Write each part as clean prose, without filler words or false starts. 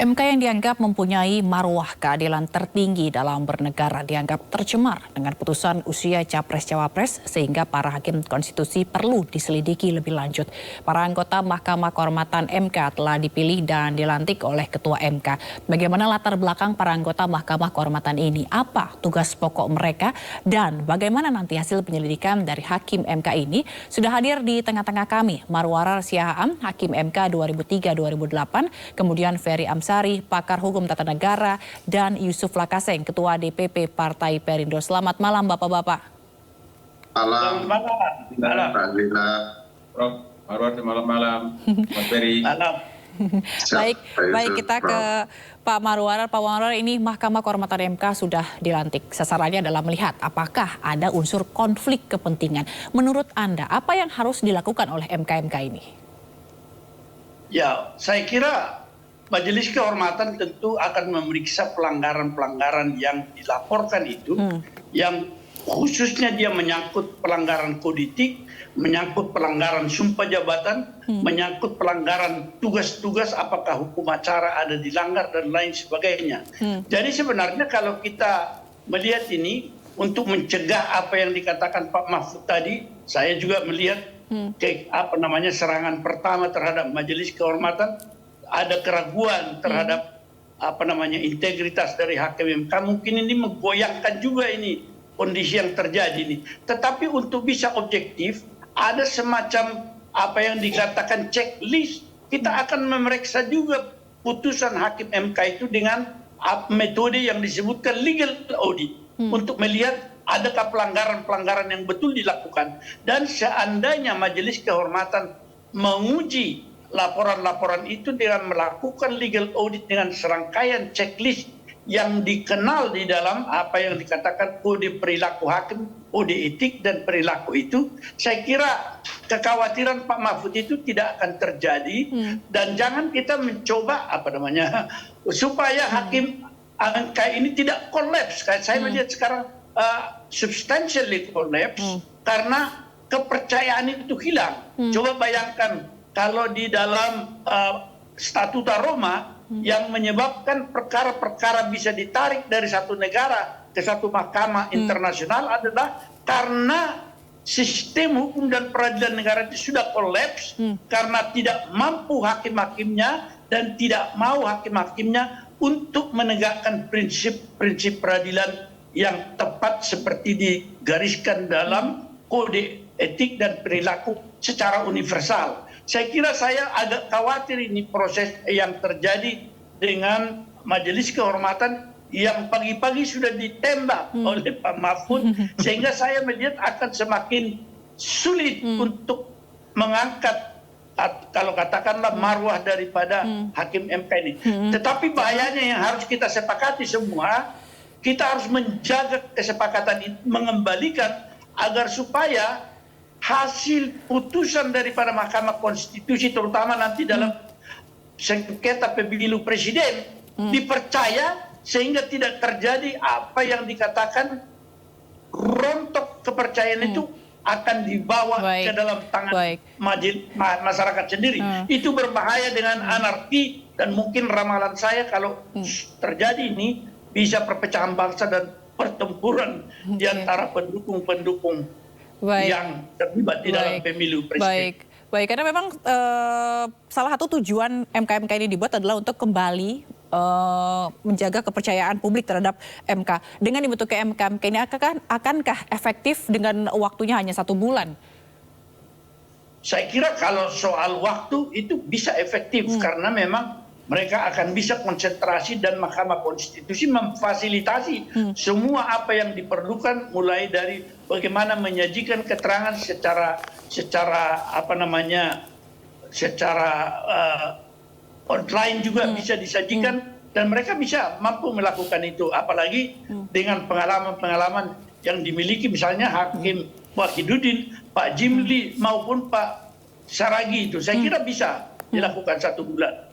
MK yang dianggap mempunyai marwah keadilan tertinggi dalam bernegara dianggap tercemar dengan putusan usia Capres-Cawapres sehingga para hakim konstitusi perlu diselidiki lebih lanjut. Para anggota Mahkamah Kehormatan MK telah dipilih dan dilantik oleh Ketua MK. Bagaimana latar belakang para anggota Mahkamah Kehormatan ini? Apa tugas pokok mereka? Dan bagaimana nanti hasil penyelidikan dari Hakim MK ini? Sudah hadir di tengah-tengah kami Marwarar Siahaan, Hakim MK 2003-2008, kemudian Ferry Amsari, pakar hukum tata negara, dan Yusuf Lakaseng, Ketua DPP Partai Perindo. Selamat malam Bapak-Bapak. Malam. Malam. Prof. Marwar, malam-malam. Mas Ferry. Malam. Baik, kita ke Pak Marwarar. Pak Marwarar, ini Mahkamah Kehormatan MK sudah dilantik. Sasarannya adalah melihat apakah ada unsur konflik kepentingan. Menurut Anda, apa yang harus dilakukan oleh MK-MK ini? Ya, saya kira Majelis Kehormatan tentu akan memeriksa pelanggaran-pelanggaran yang dilaporkan itu, yang khususnya dia menyangkut pelanggaran kode etik, menyangkut pelanggaran sumpah jabatan, menyangkut pelanggaran tugas-tugas apakah hukum acara ada dilanggar dan lain sebagainya. Jadi sebenarnya kalau kita melihat ini untuk mencegah apa yang dikatakan Pak Mahfud tadi, saya juga melihat serangan pertama terhadap Majelis Kehormatan, ada keraguan terhadap integritas dari hakim MK. Mungkin ini menggoyahkan juga ini kondisi yang terjadi ini. Tetapi untuk bisa objektif, ada semacam apa yang dikatakan checklist. Kita akan memeriksa juga putusan hakim MK itu dengan metode yang disebutkan legal audit, untuk melihat adakah pelanggaran-pelanggaran yang betul dilakukan. Dan seandainya Majelis Kehormatan menguji laporan-laporan itu dengan melakukan legal audit dengan serangkaian checklist yang dikenal di dalam apa yang dikatakan kode perilaku hakim, kode etik dan perilaku itu, saya kira kekhawatiran Pak Mahfud itu tidak akan terjadi. Dan jangan kita mencoba supaya hakim MK ini tidak kolaps. Saya melihat sekarang substantially collapse karena kepercayaan itu hilang. Coba bayangkan kalau di dalam Statuta Roma yang menyebabkan perkara-perkara bisa ditarik dari satu negara ke satu mahkamah internasional adalah karena sistem hukum dan peradilan negara itu sudah kolaps karena tidak mampu hakim-hakimnya dan tidak mau hakim-hakimnya untuk menegakkan prinsip-prinsip peradilan yang tepat seperti digariskan dalam kode etik dan perilaku secara universal. Saya kira saya agak khawatir ini proses yang terjadi dengan Majelis Kehormatan yang pagi-pagi sudah ditembak oleh Pak Mahfud, sehingga saya melihat akan semakin sulit untuk mengangkat kalau katakanlah marwah daripada hakim MK ini. Tetapi bahayanya yang harus kita sepakati semua, kita harus menjaga kesepakatan ini, mengembalikan agar supaya hasil putusan daripada Mahkamah Konstitusi, terutama nanti dalam sengketa pemilu presiden, dipercaya sehingga tidak terjadi apa yang dikatakan rontok kepercayaan itu akan dibawa ke dalam tangan masyarakat sendiri. Itu berbahaya dengan anarki, dan mungkin ramalan saya kalau terjadi ini bisa perpecahan bangsa dan pertempuran di antara pendukung-pendukung yang terlibat di dalam pemilu presiden. Baik, karena memang salah satu tujuan MK-MK ini dibuat adalah untuk kembali menjaga kepercayaan publik terhadap MK. Dengan dibentuknya MK-MK ini akankah efektif dengan waktunya hanya 1 bulan? Saya kira kalau soal waktu itu bisa efektif karena memang mereka akan bisa konsentrasi dan Mahkamah Konstitusi memfasilitasi semua apa yang diperlukan, mulai dari bagaimana menyajikan keterangan secara online juga bisa disajikan, dan mereka bisa mampu melakukan itu, apalagi dengan pengalaman-pengalaman yang dimiliki misalnya Hakim Wahidudin, Pak Jimli maupun Pak Saragi itu. Saya kira bisa dilakukan 1 bulan.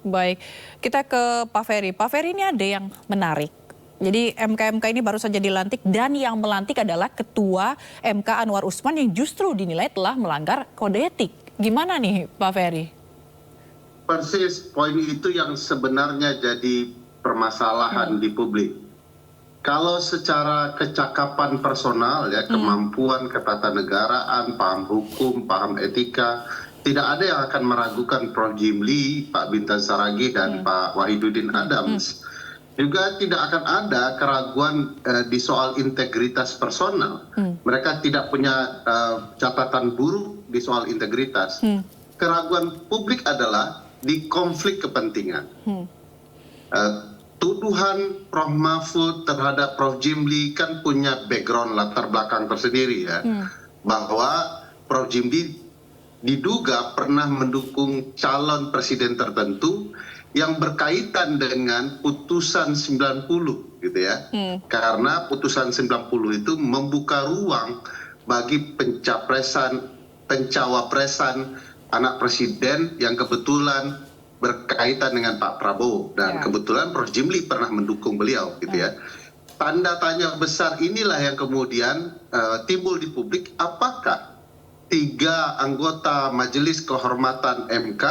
Baik, kita ke Pak Ferry. Pak Ferry, ini ada yang menarik. Jadi MK-MK ini baru saja dilantik, dan yang melantik adalah Ketua MK Anwar Usman yang justru dinilai telah melanggar kode etik. Gimana nih Pak Ferry? persis poin itu yang sebenarnya jadi permasalahan di publik. Kalau secara kecakapan personal ya, kemampuan ketatanegaraan, paham hukum, paham etika, tidak ada yang akan meragukan Prof. Jimli, Pak Bintan Saragih dan Pak Wahidudin Adams. Juga tidak akan ada keraguan di soal integritas personal. Mereka tidak punya catatan buruk di soal integritas. Keraguan publik adalah di konflik kepentingan. Tuduhan Prof. Mahfud terhadap Prof. Jimli kan punya background latar belakang tersendiri ya, bahwa Prof. Jimli diduga pernah mendukung calon presiden tertentu yang berkaitan dengan putusan 90 gitu ya. Karena putusan 90 itu membuka ruang bagi pencawapresan anak presiden yang kebetulan berkaitan dengan Pak Prabowo, dan kebetulan Prof. Jimli pernah mendukung beliau gitu ya. Tanda tanya besar inilah yang kemudian timbul di publik, apakah 3 anggota Majelis Kehormatan MK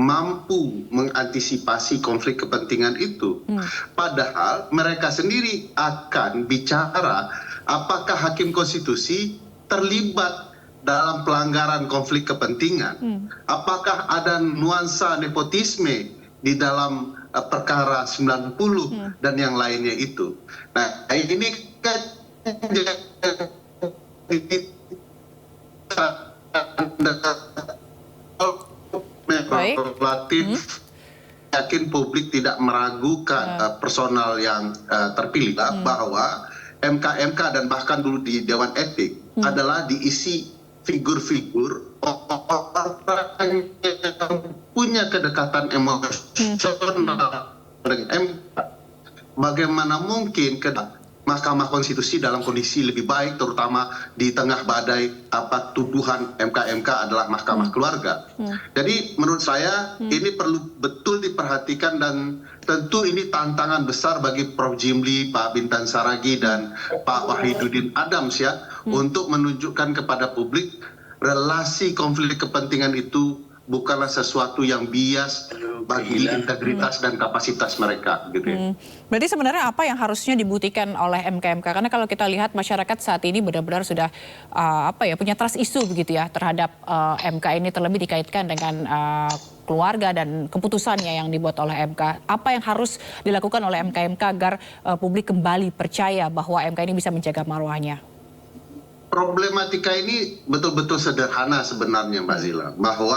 mampu mengantisipasi konflik kepentingan itu. Padahal mereka sendiri akan bicara apakah hakim konstitusi terlibat dalam pelanggaran konflik kepentingan. Apakah ada nuansa nepotisme di dalam perkara 90 dan yang lainnya itu. Nah, ini kan relatif yakin publik tidak meragukan personal yang terpilih bahwa MK dan bahkan dulu di Dewan Etik adalah diisi figur-figur orang yang punya kedekatan emosional dengan MK. Bagaimana mungkin Mahkamah Konstitusi dalam kondisi lebih baik, terutama di tengah badai tuduhan MK adalah Mahkamah Keluarga. Jadi menurut saya ini perlu betul diperhatikan, dan tentu ini tantangan besar bagi Prof. Jimli, Pak Bintan Saragih dan Pak Wahidudin Adams ya, untuk menunjukkan kepada publik relasi konflik kepentingan itu bukanlah sesuatu yang bias bagi integritas dan kapasitas mereka gitu ya. Berarti sebenarnya apa yang harusnya dibuktikan oleh MK? Karena kalau kita lihat masyarakat saat ini benar-benar sudah punya trust issue begitu ya terhadap MK ini, terlebih dikaitkan dengan keluarga dan keputusannya yang dibuat oleh MK. Apa yang harus dilakukan oleh MK agar publik kembali percaya bahwa MK ini bisa menjaga marwahnya? Problematika ini betul-betul sederhana sebenarnya Mbak Zila, bahwa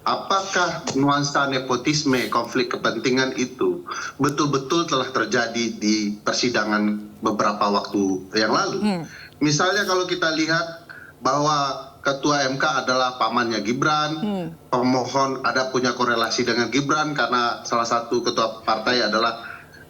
apakah nuansa nepotisme, konflik kepentingan itu betul-betul telah terjadi di persidangan beberapa waktu yang lalu. Misalnya kalau kita lihat bahwa Ketua MK adalah pamannya Gibran, pemohon ada punya korelasi dengan Gibran karena salah satu ketua partai adalah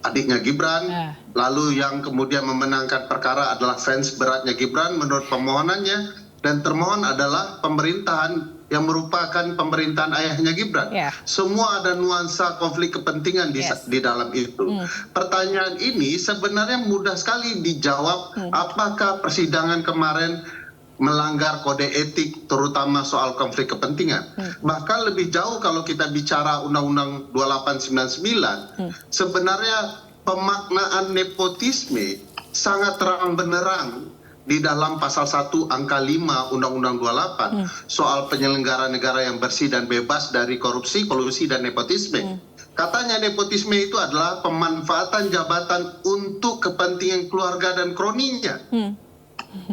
adiknya Gibran, lalu yang kemudian memenangkan perkara adalah fans beratnya Gibran menurut pemohonannya, dan termohon adalah pemerintahan yang merupakan pemerintahan ayahnya Gibran. Semua ada nuansa konflik kepentingan di dalam itu. Pertanyaan ini sebenarnya mudah sekali dijawab, apakah persidangan kemarin melanggar kode etik terutama soal konflik kepentingan. Bahkan lebih jauh kalau kita bicara Undang-Undang 2899, sebenarnya pemaknaan nepotisme sangat terang benderang di dalam pasal 1 angka 5 Undang-Undang 28 soal penyelenggara negara yang bersih dan bebas dari korupsi, kolusi, dan nepotisme. Katanya nepotisme itu adalah pemanfaatan jabatan untuk kepentingan keluarga dan kroninya.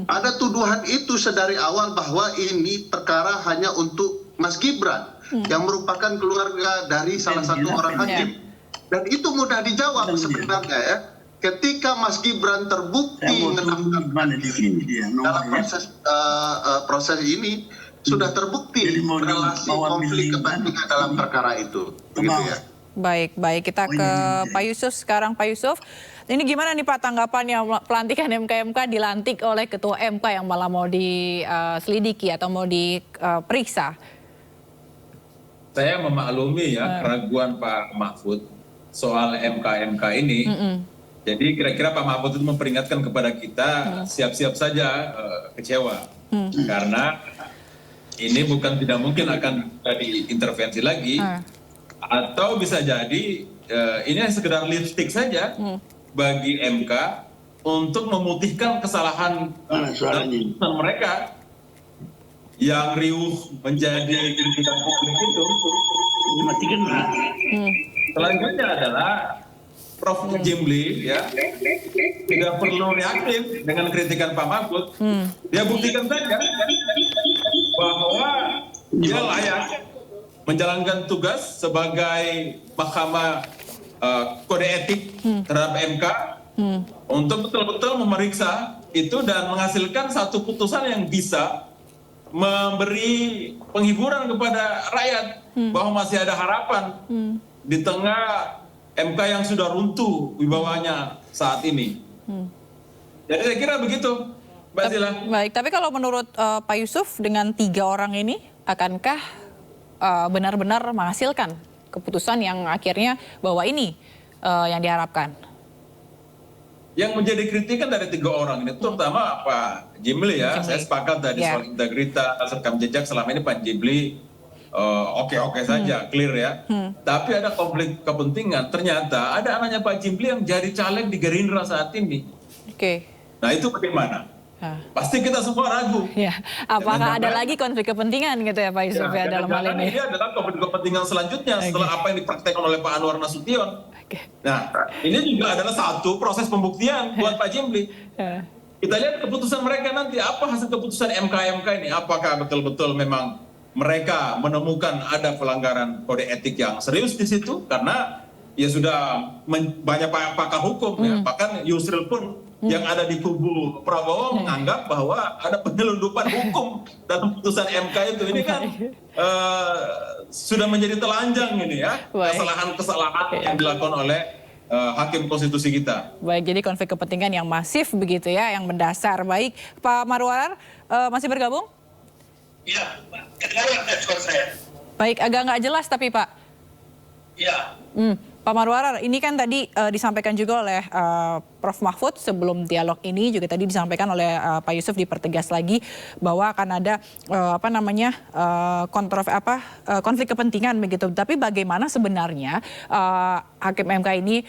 Ada tuduhan itu sedari awal bahwa ini perkara hanya untuk Mas Gibran yang merupakan keluarga dari salah satu orang hakim. Dan itu mudah dijawab sebenarnya ya. Ketika Mas Gibran terbukti dalam proses ini sudah terbukti relasi konflik kepentingan dalam perkara itu. Begitu ya. Baik, kita ke Pak Yusuf sekarang. Pak Yusuf, ini gimana nih Pak tanggapannya pelantikan MK dilantik oleh Ketua MK yang malah mau diselidiki atau mau diperiksa? Saya memaklumi ya keraguan Pak Mahfud soal MK ini. Jadi kira-kira Pak Mahfud itu memperingatkan kepada kita siap-siap saja kecewa. Karena ini bukan tidak mungkin akan diintervensi lagi. Atau bisa jadi ini sekedar lipstick saja bagi MK untuk memutihkan kesalahan keputusan mereka yang riuh menjadi kritikan publik itu. Selanjutnya adalah Prof. Jimli ya tidak perlu reaktif dengan kritikan Pak Mahfud. Dia buktikan saja bahwa dia layak menjalankan tugas sebagai Mahkamah Kode Etik terhadap MK untuk betul-betul memeriksa itu dan menghasilkan satu putusan yang bisa memberi penghiburan kepada rakyat bahwa masih ada harapan di tengah MK yang sudah runtuh wibawanya saat ini. Jadi saya kira begitu, Mbak Zila. Baik, tapi kalau menurut Pak Yusuf dengan 3 orang ini, akankah benar-benar menghasilkan keputusan yang akhirnya bahwa ini yang diharapkan? Yang menjadi kritikan dari 3 orang ini, terutama Pak Jimli ya, saya sepakat tadi soal integritas, rekam jejak selama ini Pak Jimli oke-oke saja, clear ya. Tapi ada konflik kepentingan. Ternyata ada anaknya Pak Jimli yang jadi caleg di Gerindra saat ini. Nah itu bagaimana? Pasti kita semua ragu. Ya. Apakah ada lagi konflik kepentingan gitu ya Pak Yusuf ya dalam hal ini? Ini adalah konflik kepentingan selanjutnya setelah apa yang dipraktekkan oleh Pak Anwar Nasution. Nah ini juga adalah satu proses pembuktian buat Pak Jimli. Kita lihat keputusan mereka nanti, apa hasil keputusan MK ini? Apakah betul-betul memang mereka menemukan ada pelanggaran kode etik yang serius di situ? Karena ya sudah banyak pakar hukum ya, bahkan Yusril pun yang ada di kubu Prabowo menganggap bahwa ada penyelundupan hukum dalam putusan MK itu. Ini kan sudah menjadi telanjang ini ya, kesalahan-kesalahan yang dilakukan oleh hakim konstitusi kita. Baik, jadi konflik kepentingan yang masif begitu ya, yang mendasar. Baik, Pak Marwarar masih bergabung? Iya, kedengaran suara saya. Baik, agak nggak jelas tapi Pak. Iya. Pak Marwarar, ini kan tadi disampaikan juga oleh Prof. Mahfud sebelum dialog ini, juga tadi disampaikan oleh Pak Yusuf, dipertegas lagi bahwa akan ada konflik kepentingan begitu. Tapi bagaimana sebenarnya Hakim MK ini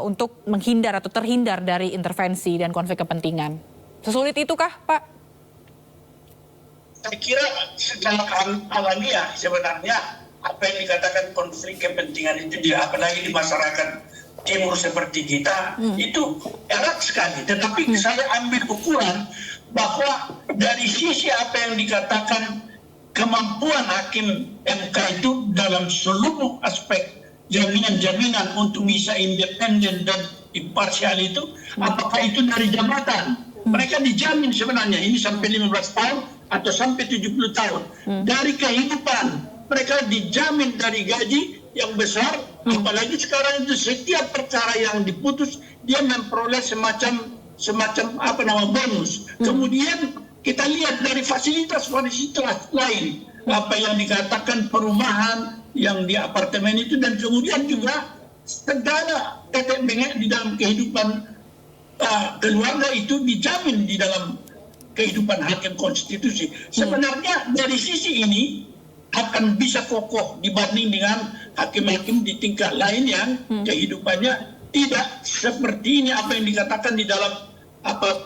untuk menghindar atau terhindar dari intervensi dan konflik kepentingan? Sesulit itukah, Pak? Saya kira secara alamiah sebenarnya apa yang dikatakan konflik kepentingan itu apalagi di masyarakat timur seperti kita itu erat sekali. Tetapi saya ambil ukuran bahwa dari sisi apa yang dikatakan kemampuan hakim MK itu dalam seluruh aspek jaminan-jaminan untuk bisa independen dan imparsial itu, apakah itu dari jabatan? Mereka dijamin sebenarnya ini sampai 15 tahun atau sampai 70 tahun. Dari kehidupan, mereka dijamin dari gaji yang besar, apalagi sekarang itu setiap perkara yang diputus, dia memperoleh semacam bonus. Kemudian kita lihat dari fasilitas lain, apa yang dikatakan perumahan yang di apartemen itu, dan kemudian juga segala tetek bengek di dalam kehidupan keluarga itu dijamin di dalam kehidupan hakim konstitusi. Sebenarnya dari sisi ini akan bisa kokoh dibanding dengan hakim-hakim di tingkat lain yang kehidupannya tidak seperti ini. Apa yang dikatakan di dalam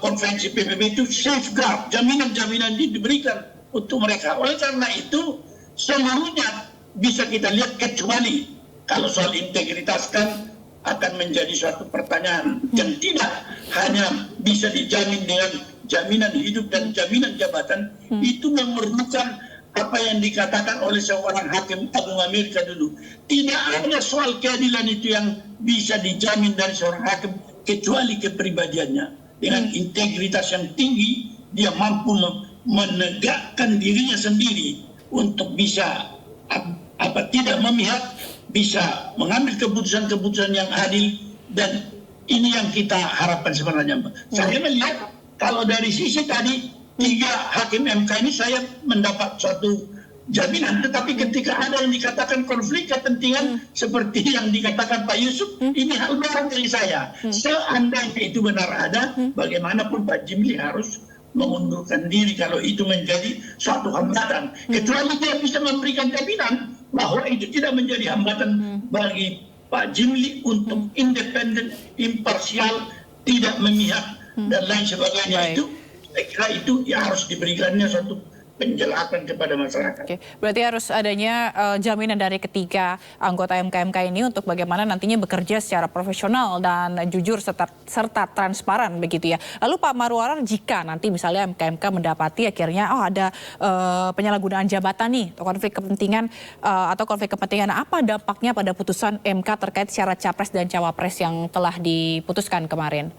konvensi PBB itu safeguard, jaminan-jaminan diberikan untuk mereka. Oleh karena itu seluruhnya bisa kita lihat, kecuali kalau soal integritas kan akan menjadi suatu pertanyaan yang tidak hanya bisa dijamin dengan jaminan hidup dan jaminan jabatan. Itu memerlukan apa yang dikatakan oleh seorang hakim agung Amerika dulu. Tidak ada soal keadilan itu yang bisa dijamin dari seorang hakim kecuali kepribadiannya. Dengan integritas yang tinggi, dia mampu menegakkan dirinya sendiri untuk bisa tidak memihak, bisa mengambil keputusan-keputusan yang adil, dan ini yang kita harapkan sebenarnya. Saya melihat kalau dari sisi tadi 3 hakim MK ini saya mendapat suatu jaminan, tetapi ketika ada yang dikatakan konflik kepentingan seperti yang dikatakan Pak Yusuf, ini hal baru dari saya. Seandainya itu benar ada, bagaimanapun Pak Jimli harus mengundurkan diri kalau itu menjadi suatu hambatan. Kecuali dia bisa memberikan jaminan bahwa itu tidak menjadi hambatan bagi Pak Jimli untuk independen, imparsial, tidak memihak dan lain sebagainya. Itu saya kira itu ya harus diberikannya satu penjelasan kepada masyarakat. Oke, berarti harus adanya jaminan dari ketiga anggota MK-MK ini untuk bagaimana nantinya bekerja secara profesional dan jujur serta transparan begitu ya. Lalu Pak Marwarar, jika nanti misalnya MK-MK mendapati akhirnya ada penyalahgunaan jabatan nih atau konflik kepentingan, apa dampaknya pada putusan MK terkait syarat capres dan cawapres yang telah diputuskan kemarin?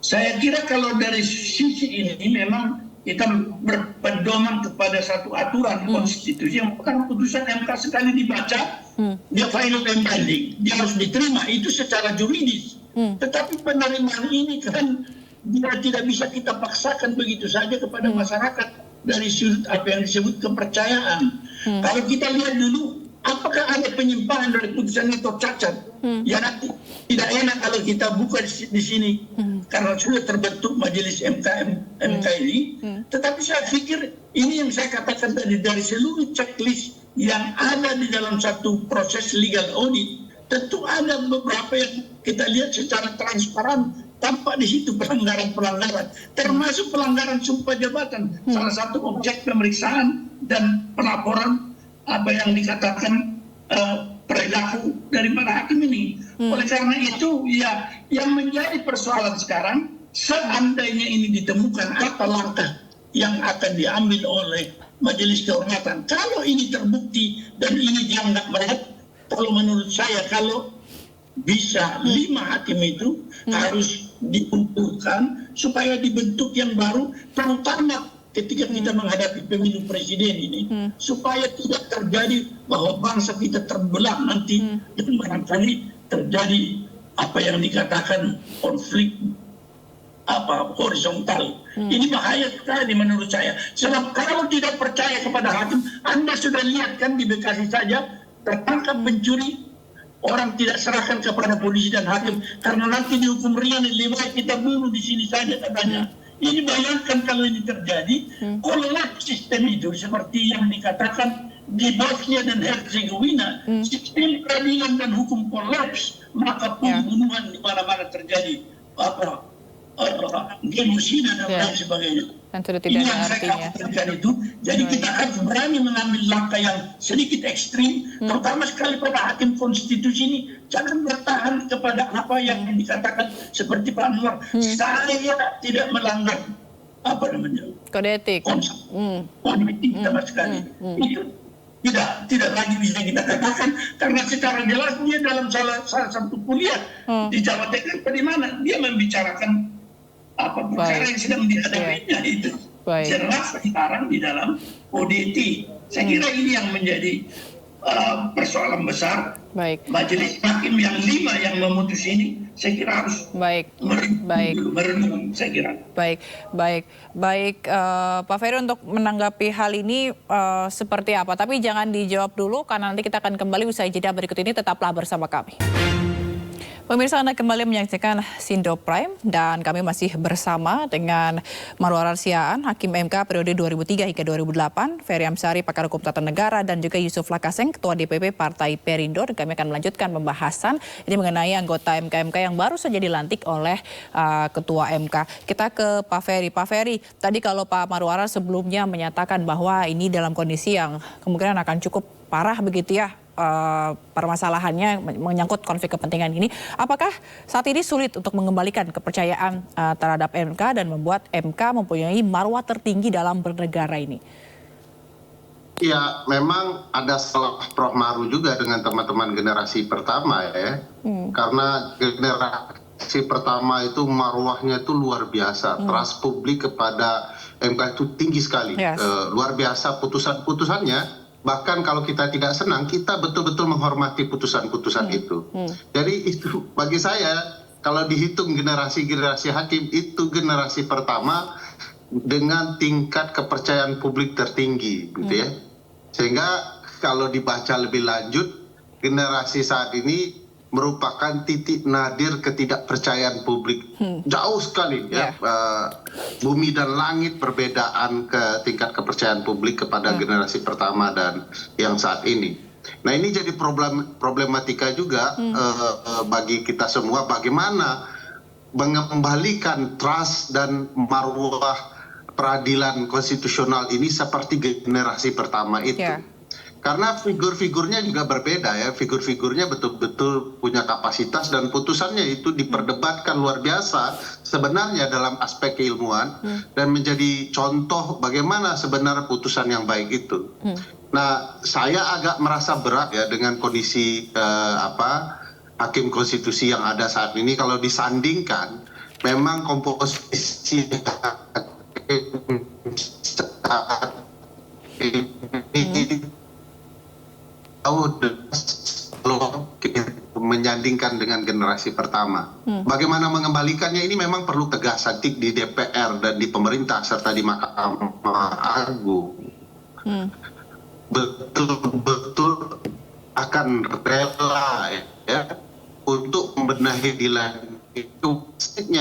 Saya kira kalau dari sisi ini memang kita berpedoman kepada satu aturan konstitusi yang bukan putusan MK sekali dibaca, dia final and binding, dia harus diterima itu secara juridis. Tetapi penerimaan ini kan dia tidak bisa kita paksakan begitu saja kepada masyarakat dari sudut apa yang disebut kepercayaan. Kalau kita lihat dulu, apakah ada penyimpangan dari putusan itu cacat? Ya nanti tidak enak kalau kita buka di sini karena sudah terbentuk majelis MK ini. Tetapi saya pikir ini yang saya katakan tadi, dari seluruh checklist yang ada di dalam satu proses legal audit, tentu ada beberapa yang kita lihat secara transparan tampak di situ pelanggaran-pelanggaran, termasuk pelanggaran sumpah jabatan, salah satu objek pemeriksaan dan pelaporan apa yang dikatakan perilaku dari para hakim ini. Oleh karena itu ya yang menjadi persoalan sekarang, seandainya ini ditemukan apa langkah yang akan diambil oleh majelis kehormatan. Kalau ini terbukti dan ini dianggap berat, kalau menurut saya kalau bisa 5 hakim itu harus dikumpulkan supaya dibentuk yang baru, terutama ketika kita menghadapi pemilu presiden ini, supaya tidak terjadi bahwa bangsa kita terbelah nanti dan barangkali terjadi apa yang dikatakan konflik horizontal. Ini bahaya sekali menurut saya. Sebab kalau tidak percaya kepada hakim, Anda sudah lihat kan di Bekasi saja tertangkap pencuri, orang tidak serahkan kepada polisi dan hakim karena nanti dihukum ringan, lebih baik kita bunuh di sini saja katanya. Ini bayangkan kalau ini terjadi, kolaps sistem itu seperti yang dikatakan di Bosnia dan Herzegovina, sistem peradilan dan hukum kolaps, maka pembunuhan di mana-mana terjadi, genosida dan lain sebagainya. Dan sudah tidak ada artinya. Itu, jadi kita harus berani mengambil langkah yang sedikit ekstrim, terutama sekali pada hakim konstitusi ini. Jangan bertahan kepada apa yang dikatakan seperti Pak Anwar. Saya tidak melanggar kode etik. Kode etik sama sekali. Itu tidak lagi bisa kita katakan karena secara jelas dia dalam salah satu kuliah di Jawa Tengah di mana dia membicarakan perkara yang sedang dihadapinya itu jelas sekarang di dalam ODT. Saya kira ini yang menjadi persoalan besar. Majelis hakim yang 5 yang memutus ini, saya kira harus merenung, saya kira. Baik, Pak Ferry, untuk menanggapi hal ini seperti apa? Tapi jangan dijawab dulu karena nanti kita akan kembali usai jeda berikut ini. Tetaplah bersama kami. Pemirsa, Anda kembali menyaksikan Sindo Prime dan kami masih bersama dengan Marwarar Siaan, Hakim MK periode 2003 hingga 2008, Ferry Amsari, pakar hukum tata negara, dan juga Yusuf Lakaseng, Ketua DPP Partai Perindo. Dan kami akan melanjutkan pembahasan ini mengenai anggota MK-MK yang baru saja dilantik oleh Ketua MK. Kita ke Pak Ferry. Pak Ferry, tadi kalau Pak Marwarar sebelumnya menyatakan bahwa ini dalam kondisi yang kemungkinan akan cukup parah begitu ya, permasalahannya menyangkut konflik kepentingan ini. Apakah saat ini sulit untuk mengembalikan kepercayaan terhadap MK dan membuat MK mempunyai marwah tertinggi dalam bernegara ini? Ya, memang ada salah Prof. Maru juga dengan teman-teman generasi pertama ya. Karena generasi pertama itu marwahnya itu luar biasa. Trust publik kepada MK itu tinggi sekali. Luar biasa putusan-putusannya. Bahkan kalau kita tidak senang, kita betul-betul menghormati putusan-putusan itu. Jadi itu bagi saya, kalau dihitung generasi-generasi hakim, itu generasi pertama dengan tingkat kepercayaan publik tertinggi, gitu ya. Sehingga kalau dibaca lebih lanjut, generasi saat ini merupakan titik nadir ketidakpercayaan publik. Jauh sekali ya, bumi dan langit perbedaan ke tingkat kepercayaan publik kepada generasi pertama dan yang saat ini. Nah ini jadi problematika juga bagi kita semua, bagaimana mengembalikan trust dan marwah peradilan konstitusional ini seperti generasi pertama itu. Karena figur-figurnya juga berbeda ya, figur-figurnya betul-betul punya kapasitas dan putusannya itu diperdebatkan luar biasa sebenarnya dalam aspek keilmuan dan menjadi contoh bagaimana sebenarnya putusan yang baik itu. Nah, saya agak merasa berat ya dengan kondisi hakim konstitusi yang ada saat ini kalau disandingkan memang komposisi ini menyandingkan dengan generasi pertama. Bagaimana mengembalikannya ini memang perlu tegasan di DPR dan di pemerintah serta di Mahkamah Agung. Betul-betul akan rela ya untuk membenahi di itu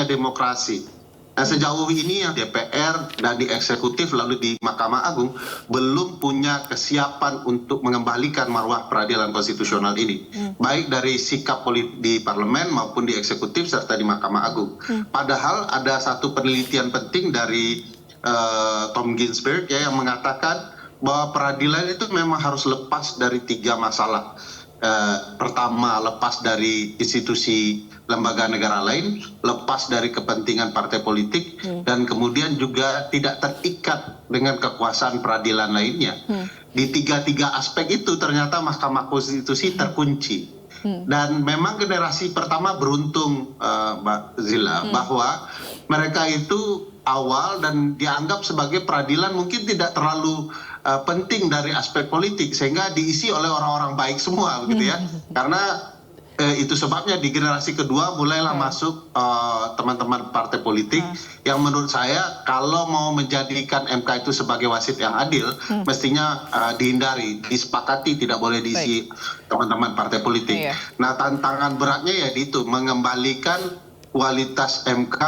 demokrasi. Nah, sejauh ini yang DPR dan di eksekutif lalu di Mahkamah Agung belum punya kesiapan untuk mengembalikan marwah peradilan konstitusional ini. Baik dari sikap di parlemen maupun di eksekutif serta di Mahkamah Agung. Padahal ada satu penelitian penting dari Tom Ginsberg ya yang mengatakan bahwa peradilan itu memang harus lepas dari 3 masalah. Pertama, lepas dari institusi lembaga negara lain, lepas dari kepentingan partai politik, dan kemudian juga tidak terikat dengan kekuasaan peradilan lainnya. Di 3 aspek itu ternyata Mahkamah Konstitusi terkunci. Dan memang generasi pertama beruntung, Mbak Zila, bahwa mereka itu awal dan dianggap sebagai peradilan mungkin tidak terlalu penting dari aspek politik sehingga diisi oleh orang-orang baik semua begitu ya. Karena itu sebabnya di generasi kedua mulailah masuk teman-teman partai politik yang menurut saya kalau mau menjadikan MK itu sebagai wasit yang adil mestinya dihindari, disepakati tidak boleh diisi teman-teman partai politik. Nah, tantangan beratnya ya itu mengembalikan kualitas MK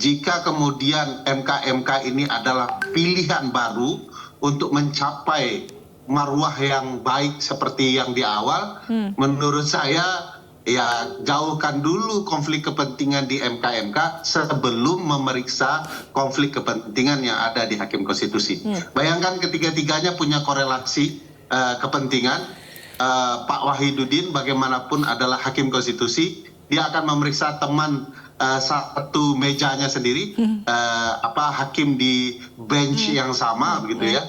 jika kemudian MK ini adalah pilihan baru untuk mencapai marwah yang baik seperti yang di awal, menurut saya ya jauhkan dulu konflik kepentingan di MK sebelum memeriksa konflik kepentingan yang ada di Hakim Konstitusi. Bayangkan ketiga-tiganya punya korelasi kepentingan. Pak Wahidudin bagaimanapun adalah Hakim Konstitusi, dia akan memeriksa teman satu mejanya sendiri, hakim di bench yang sama begitu ya.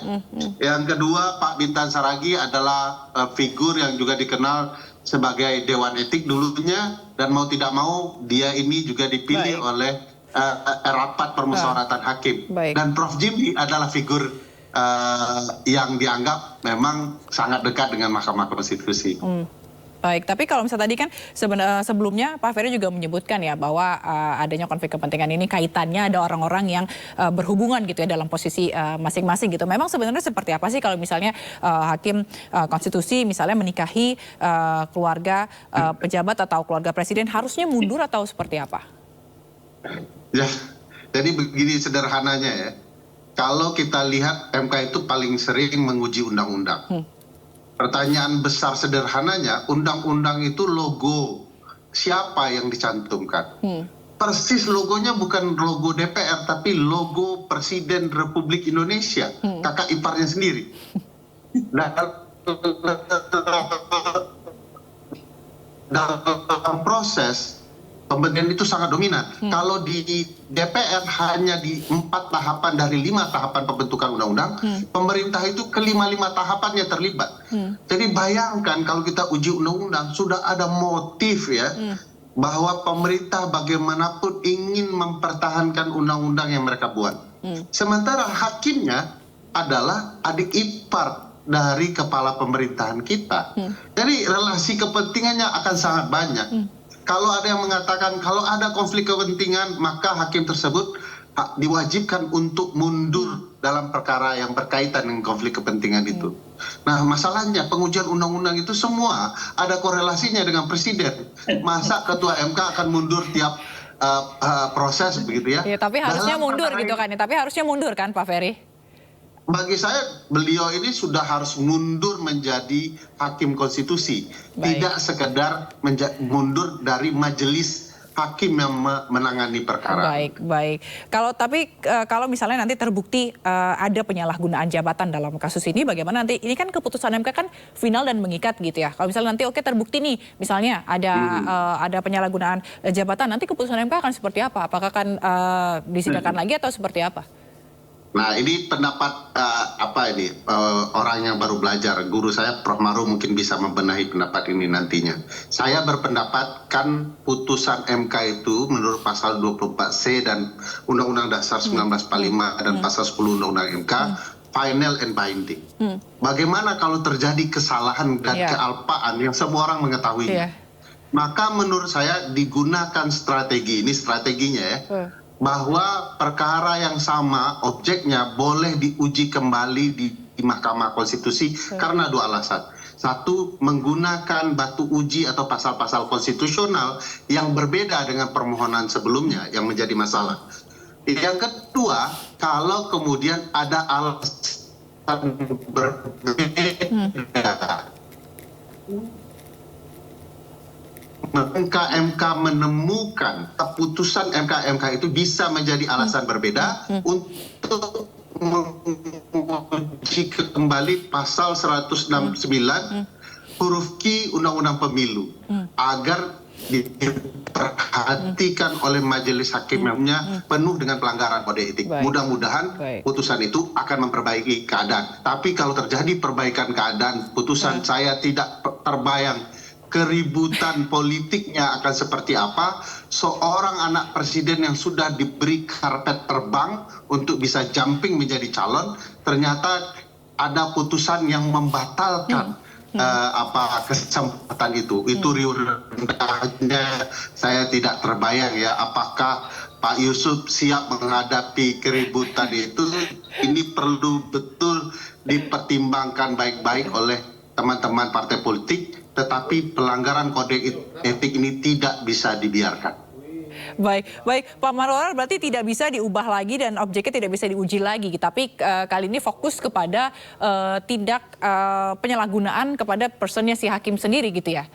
Yang kedua, Pak Bintan Saragi adalah figur yang juga dikenal sebagai Dewan Etik dulunya, dan mau tidak mau dia ini juga dipilih oleh rapat permusyawaratan hakim. Dan Prof. Jimli adalah figur yang dianggap memang sangat dekat dengan Mahkamah Konstitusi. Baik, tapi kalau misalnya tadi kan sebelumnya Pak Ferry juga menyebutkan ya bahwa adanya konflik kepentingan ini kaitannya ada orang-orang yang berhubungan gitu ya dalam posisi masing-masing gitu. Memang sebenarnya seperti apa sih kalau misalnya Hakim Konstitusi misalnya menikahi keluarga pejabat atau keluarga presiden, harusnya mundur atau seperti apa? Ya, jadi begini sederhananya ya. Kalau kita lihat MK itu paling sering menguji undang-undang. Pertanyaan besar sederhananya, undang-undang itu logo siapa yang dicantumkan? Persis logonya bukan logo DPR, tapi logo Presiden Republik Indonesia, kakak iparnya sendiri. Nah, dalam proses pembentukan itu sangat dominan. Kalau di DPR hanya di 4 tahapan dari 5 tahapan pembentukan undang-undang, pemerintah itu ke-5 tahapannya terlibat. Jadi bayangkan kalau kita uji undang-undang sudah ada motif ya, bahwa pemerintah bagaimanapun ingin mempertahankan undang-undang yang mereka buat. Sementara hakimnya adalah adik ipar dari kepala pemerintahan kita. Jadi relasi kepentingannya akan sangat banyak. Kalau ada yang mengatakan kalau ada konflik kepentingan maka hakim tersebut diwajibkan untuk mundur dalam perkara yang berkaitan dengan konflik kepentingan itu. Nah, masalahnya pengujian undang-undang itu semua ada korelasinya dengan presiden. Masa ketua MK akan mundur tiap proses begitu ya? Ya, tapi harusnya Dalam mundur perkara gitu kan ya. Tapi harusnya mundur kan Pak Ferry? Bagi saya beliau ini sudah harus mundur menjadi hakim konstitusi, tidak sekedar mundur dari majelis hakim yang menangani perkara. Baik. Kalau misalnya nanti terbukti ada penyalahgunaan jabatan dalam kasus ini, bagaimana nanti? Ini kan keputusan MK kan final dan mengikat gitu ya. Kalau misalnya nanti terbukti nih, misalnya ada penyalahgunaan jabatan, nanti keputusan MK akan seperti apa? Apakah akan disidangkan lagi atau seperti apa? Nah, ini pendapat orang yang baru belajar. Guru saya Prof. Maru mungkin bisa membenahi pendapat ini nantinya. Saya berpendapat kan putusan MK itu menurut pasal 24C dan Undang-Undang Dasar 1945 dan pasal 10 Undang-Undang MK final and binding. Bagaimana kalau terjadi kesalahan dan kealpaan yang semua orang mengetahuinya? Maka menurut saya digunakan strategi, ini strateginya ya. Bahwa perkara yang sama objeknya boleh diuji kembali di Mahkamah Konstitusi karena dua alasan. Satu, menggunakan batu uji atau pasal-pasal konstitusional yang berbeda dengan permohonan sebelumnya yang menjadi masalah. Yang kedua, kalau kemudian ada alasan berbeda, MK menemukan keputusan MK itu bisa menjadi alasan berbeda untuk menguji kembali pasal 169 huruf Q Undang-Undang Pemilu agar diperhatikan oleh majelis hakimnya penuh dengan pelanggaran kode etik. Mudah-mudahan putusan itu akan memperbaiki keadaan. Tapi kalau terjadi perbaikan keadaan, putusan saya tidak terbayang keributan politiknya akan seperti apa. Seorang anak presiden yang sudah diberi karpet terbang untuk bisa jumping menjadi calon, ternyata ada putusan yang membatalkan kesempatan itu. Itu rendahnya saya tidak terbayang ya, apakah Pak Yusuf siap menghadapi keributan itu. Ini perlu betul dipertimbangkan baik-baik oleh teman-teman partai politik. Tetapi pelanggaran kode etik ini tidak bisa dibiarkan. Baik Pak Marwar, berarti tidak bisa diubah lagi dan objeknya tidak bisa diuji lagi. Tapi kali ini fokus kepada tindak penyalahgunaan kepada personnya si hakim sendiri gitu ya?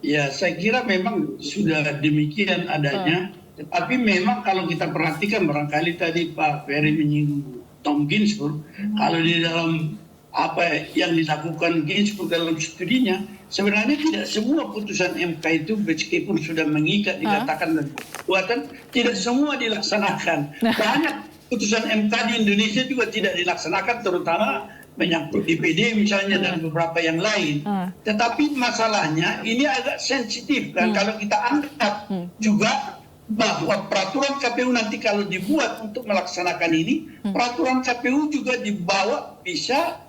Ya, saya kira memang sudah demikian adanya. Tetapi memang kalau kita perhatikan, barangkali tadi Pak Ferry menyinggung Tom Ginsburg, kalau di dalam apa yang dilakukan Ginsburg dalam studinya, sebenarnya tidak semua putusan MK itu meskipun sudah mengikat dikatakan dan kekuatan, tidak semua dilaksanakan. Banyak putusan MK di Indonesia juga tidak dilaksanakan, terutama menyangkut DPD misalnya dan beberapa yang lain. Tetapi masalahnya ini agak sensitif kan, kalau kita anggap juga bahwa peraturan KPU nanti kalau dibuat untuk melaksanakan ini, peraturan KPU juga dibawa bisa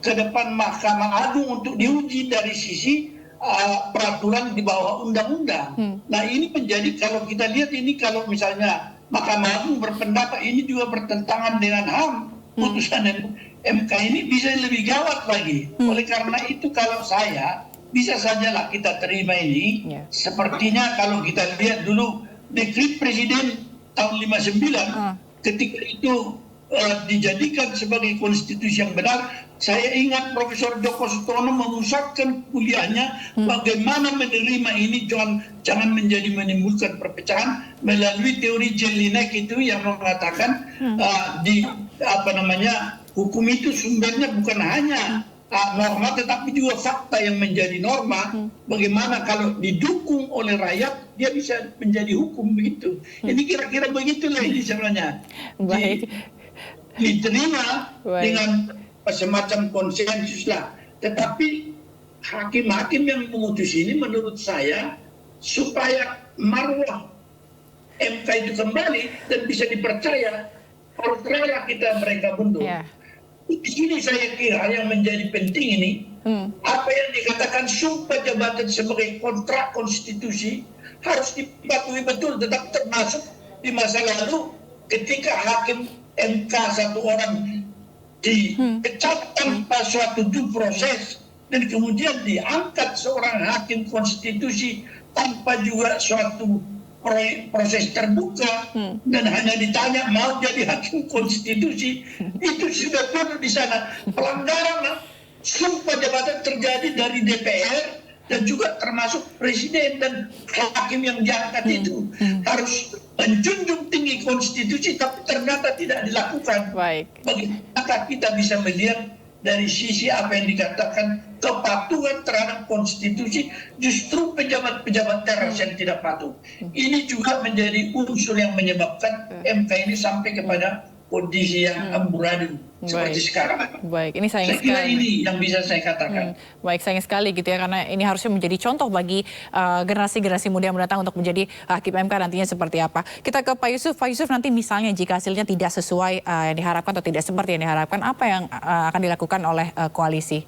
ke depan Mahkamah Agung untuk diuji dari sisi peraturan di bawah undang-undang. Nah, ini menjadi, kalau kita lihat ini, kalau misalnya Mahkamah Agung berpendapat ini juga bertentangan dengan HAM, putusan MK ini bisa lebih gawat lagi. Oleh karena itu kalau saya bisa sajalah kita terima ini. Sepertinya kalau kita lihat dulu dekret Presiden tahun 59 ketika itu dijadikan sebagai konstitusi yang benar. Saya ingat Profesor Djoko Sutono memusatkan kuliahnya bagaimana menerima ini jangan menjadi menimbulkan perpecahan melalui teori Jelinek itu yang mengatakan hukum itu sumbernya bukan hanya norma tetapi juga fakta yang menjadi norma. Bagaimana kalau didukung oleh rakyat dia bisa menjadi hukum begitu. Ini kira-kira begitulah ini sebenarnya. Diterima dengan semacam konsensus lah. Tetapi hakim-hakim yang memutus ini menurut saya supaya marwah MK itu kembali dan bisa dipercaya, harus rela mereka mundur. Di sini saya kira yang menjadi penting ini, apa yang dikatakan sumpah jabatan sebagai kontrak konstitusi harus dipatuhi betul, tetap termasuk di masa lalu ketika hakim MK satu orang dipecat tanpa suatu due proses dan kemudian diangkat seorang hakim konstitusi tanpa juga suatu proses terbuka dan hanya ditanya mau jadi hakim konstitusi, itu sudah turun di sana. Pelanggaran sumpah jabatan terjadi dari DPR dan juga termasuk presiden dan hakim yang diangkat itu harus menjunjung tinggi konstitusi, tapi ternyata tidak dilakukan. Baik. Bagaimana kita bisa melihat dari sisi apa yang dikatakan kepatuhan terhadap konstitusi, justru pejabat-pejabat teras yang tidak patuh. Ini juga menjadi unsur yang menyebabkan MK ini sampai kepada kondisi yang amburadul seperti sekarang. Baik, ini sayang saya kira sekali. ini yang bisa saya katakan. Baik, sayang sekali gitu ya, karena ini harusnya menjadi contoh bagi generasi-generasi muda yang mendatang untuk menjadi hakim MK nantinya seperti apa. Kita ke Pak Yusuf. Pak Yusuf, nanti misalnya jika hasilnya tidak sesuai yang diharapkan atau tidak seperti yang diharapkan, apa yang akan dilakukan oleh koalisi?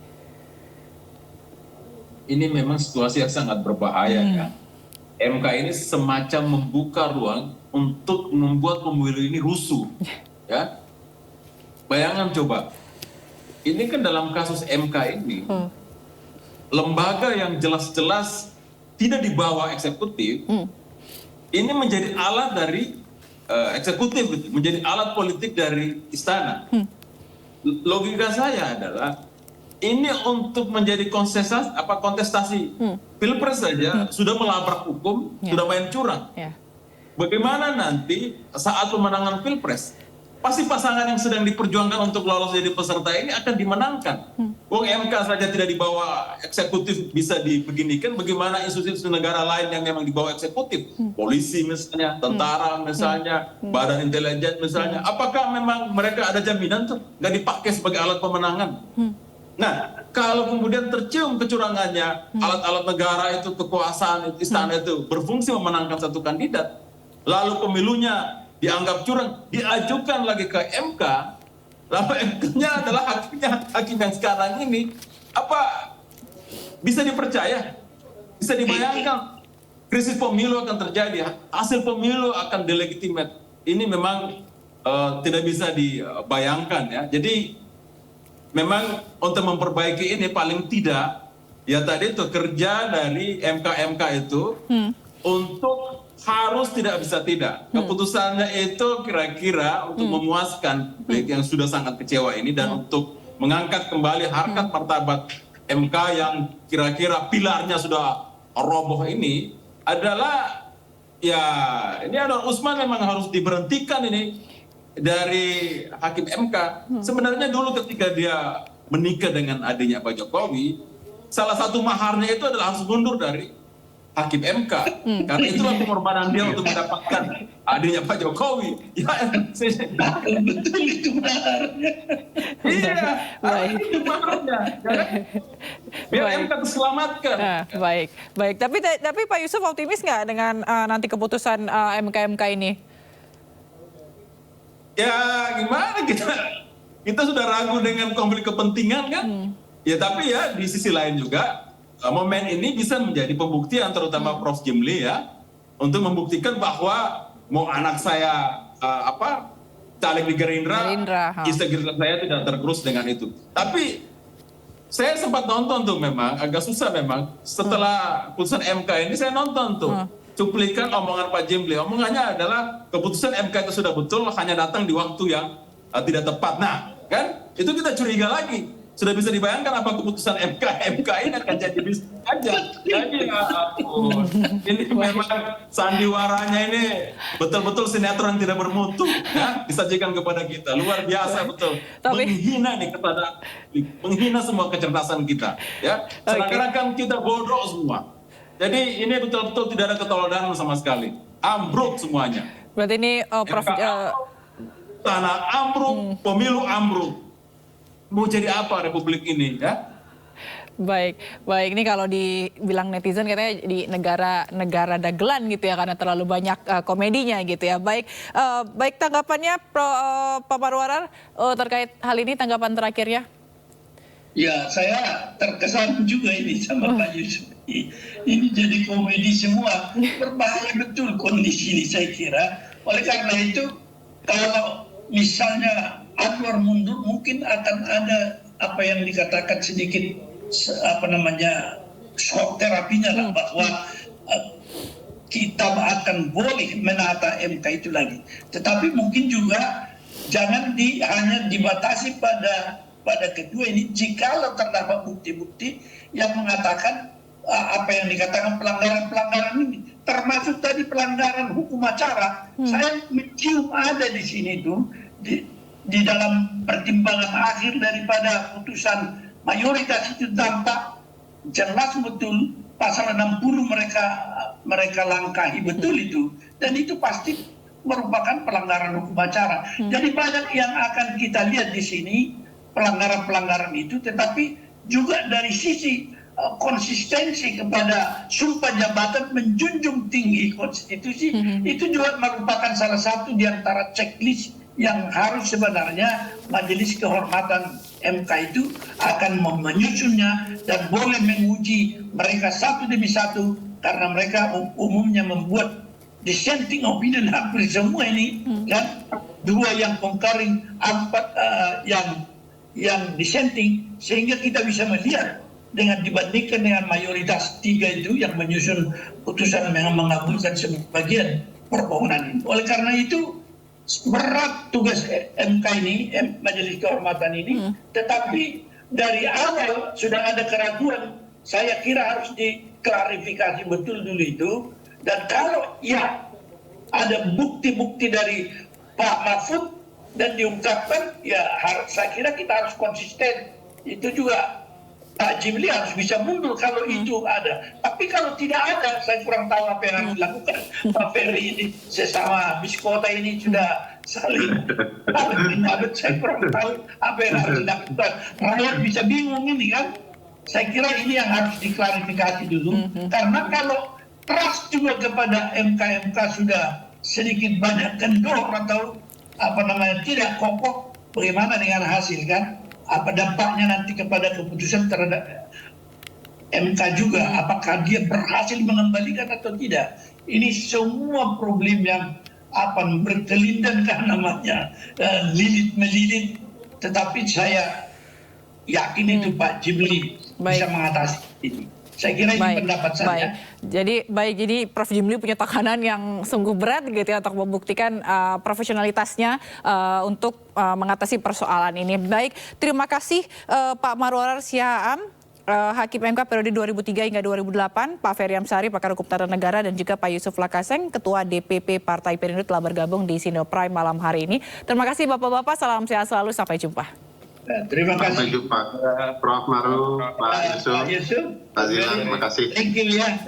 Ini memang situasi yang sangat berbahaya ya. MK ini semacam membuka ruang untuk membuat pemilu ini rusuh. Ya, bayangkan coba, ini kan dalam kasus MK ini, lembaga yang jelas-jelas tidak di bawah eksekutif, ini menjadi alat dari eksekutif, gitu, menjadi alat politik dari istana. Logika saya adalah ini untuk menjadi kontestasi pilpres saja sudah melabrak hukum, sudah main curang. Bagaimana nanti saat pemenangan pilpres? Pasti pasangan yang sedang diperjuangkan untuk lolos jadi peserta ini akan dimenangkan. Wong MK saja tidak dibawa eksekutif bisa dibeginikan, bagaimana institusi negara lain yang memang dibawa eksekutif, polisi misalnya, tentara misalnya, badan intelijen misalnya, apakah memang mereka ada jaminan tuh nggak dipakai sebagai alat pemenangan? Nah, kalau kemudian tercium kecurangannya, alat-alat negara itu, kekuasaan istana itu berfungsi memenangkan satu kandidat, lalu pemilunya dianggap curang, diajukan lagi ke MK, lalu MK-nya adalah hakim yang sekarang ini, apa bisa dipercaya? Bisa dibayangkan krisis pemilu akan terjadi, hasil pemilu akan delegitimate. Ini memang tidak bisa dibayangkan ya. Jadi memang untuk memperbaiki ini paling tidak ya tadi itu kerja dari MK itu untuk harus tidak bisa tidak. Keputusannya itu kira-kira untuk memuaskan publik yang sudah sangat kecewa ini dan untuk mengangkat kembali harkat martabat MK yang kira-kira pilarnya sudah roboh ini adalah ya ini Anwar Usman memang harus diberhentikan ini dari hakim MK. Sebenarnya dulu ketika dia menikah dengan adiknya Pak Jokowi, salah satu maharnya itu adalah harus mundur dari hakim MK. Karena itulah pengorbanan dia untuk mendapatkan adiknya Pak Jokowi. Ya, Betul itu maharnya. Iya, itu maharnya. Biar MK terselamatkan. Baik. Tapi Pak Yusuf optimis nggak dengan nanti keputusan MK ini? Ya gimana kita sudah ragu dengan konflik kepentingan kan? Ya tapi ya di sisi lain juga momen ini bisa menjadi pembuktian terutama Prof. Jimli ya untuk membuktikan bahwa mau anak saya caleg di Gerindra integritas saya tidak tergerus dengan itu. Tapi saya sempat nonton tuh memang agak susah memang setelah putusan MK ini saya nonton tuh cuplikan omongan Pak Jimli. Omongannya adalah keputusan MK itu sudah betul hanya datang di waktu yang tidak tepat. Nah kan itu kita curiga lagi. Sudah bisa dibayangkan apa keputusan MK ini akan jadi bisnis aja. Jadi ini memang sandiwaranya ini betul-betul sinetron tidak bermutu ya disajikan kepada kita. Luar biasa betul. Menghina nih kepada menghina semua kecerdasan kita ya. Seakan-akan kita bodoh semua. Jadi ini betul-betul tidak ada keteladanan sama sekali. Ambruk semuanya. Berarti ini Prof. Tanah ambruk, pemilu ambruk. Mau jadi apa Republik ini ya? Baik. Ini kalau dibilang netizen katanya di negara dagelan gitu ya karena terlalu banyak komedinya gitu ya. Baik tanggapannya Pak Marwarar terkait hal ini, tanggapan terakhirnya? Ya saya terkesan juga ini sama Pak Yusuf. Ini jadi komedi semua. Berbahaya betul kondisi ini saya kira. Oleh karena itu, kalau misalnya Anwar mundur, mungkin akan ada apa yang dikatakan sedikit shock terapinya lah, bahwa kita akan boleh menata MK itu lagi. Tetapi mungkin juga jangan hanya dibatasi pada kedua ini. Jikalau terdapat bukti-bukti yang mengatakan apa yang dikatakan pelanggaran-pelanggaran ini, termasuk tadi pelanggaran hukum acara. Saya mencium ada di sini tuh di dalam pertimbangan akhir daripada putusan mayoritas itu tampak jelas betul pasal 60 mereka langkahi betul itu, dan itu pasti merupakan pelanggaran hukum acara. Jadi banyak yang akan kita lihat di sini pelanggaran-pelanggaran itu, tetapi juga dari sisi konsistensi kepada sumpah jabatan menjunjung tinggi konstitusi, itu juga merupakan salah satu di antara checklist yang harus sebenarnya Majelis Kehormatan MK itu akan menyusunnya dan boleh menguji mereka satu demi satu, karena mereka umumnya membuat dissenting opinion hampir semua ini, kan? 2 yang concurring, 4 yang dissenting, sehingga kita bisa melihat dengan dibandingkan dengan mayoritas 3 itu yang menyusun putusan yang mengabulkan sebagian permohonan ini. Oleh karena itu berat tugas MK ini, Majelis Kehormatan ini, tetapi dari awal sudah ada keraguan. Saya kira harus diklarifikasi betul dulu itu, dan kalau ya ada bukti-bukti dari Pak Mahfud dan diungkapkan, ya saya kira kita harus konsisten. Itu juga Pak Jimli harus bisa mundur kalau itu ada. Tapi kalau tidak ada, saya kurang tahu apa yang harus dilakukan. Pak Ferry ini sesama biskota ini sudah saling saya kurang tahu apa yang harus dilakukan. Rakyat bisa bingung ini kan. Saya kira ini yang harus diklarifikasi dulu. Karena kalau trust juga kepada MK sudah sedikit banyak kendor atau tidak kokoh, bagaimana dengan hasil kan? Apa dampaknya nanti kepada keputusan terhadap MK juga, apakah dia berhasil mengembalikan atau tidak. Ini semua problem yang berkelindan kan namanya, lilit-melilit, tetapi saya yakin itu Pak Jimli bisa mengatasi ini. Saya kira ini pendapat saya. Jadi Prof Jimli punya tekanan yang sungguh berat gitu ya untuk membuktikan profesionalitasnya untuk mengatasi persoalan ini. Baik, terima kasih Pak Marwarar Siahaan, Hakim MK periode 2003 hingga 2008, Pak Ferry Amsari, pakar hukum tata negara, dan juga Pak Yusuf Lakaseng, Ketua DPP Partai Perindo, telah bergabung di Sindo Prime malam hari ini. Terima kasih Bapak-Bapak, salam sehat selalu, sampai jumpa. Terima kasih. Sampai jumpa, Prof Maru, Pak Yusuf, Pak Zilan, terima kasih. Thank you ya.